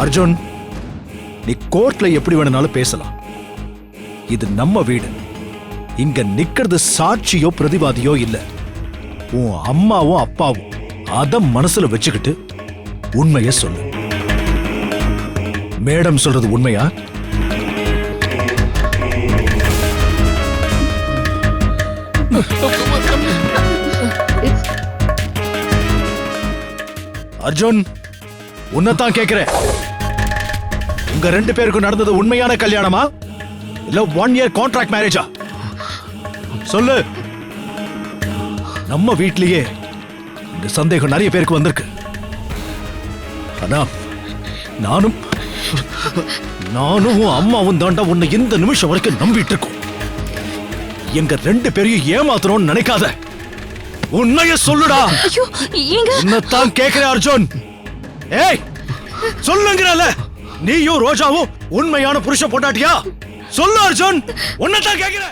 அர்ஜுன், நீ கோர்ட்ல எப்படி வேணும்னாலும் பேசலாம். இது நம்ம வீடு. இங்க நிக்கிறது சாட்சியோ பிரதிவாதியோ இல்ல, உன் அம்மாவும் அப்பாவும். அத மனசுல வச்சுக்கிட்டு உண்மைய சொல்லு. மேடம் சொல்றது உண்மையா? அர்ஜுன், உன்னதான் கேக்குறேன். உங்க 2 பேருக்கும் நடந்தது உண்மையான கல்யாணமா இல்ல 1 இயர் கான்ட்ராக்ட் மேரேஜா? சொல்லு. நம்ம வீட்லயே இந்த சந்தேகம் நிறைய பேருக்கு வந்திருக்கு. ஆனா நானும் உன் அம்மாவும் தாண்டா உன்னை இந்த நிமிஷம் வரைக்கும் நம்பிட்டு இருக்கோம். எங்க 2 பேரையும் ஏமாத்தணும்னு நினைக்காத. உண்மைய சொல்லுடா. உன்னதான் கேக்குறேன் அர்ஜுன். ஏய், சொல்லுங்கறல. நீயும் ரோஜாவும் உண்மையான புருஷ பொண்டாட்டியா? சொல்லு அர்ஜுன், உன்னதான் கேக்குறேன்.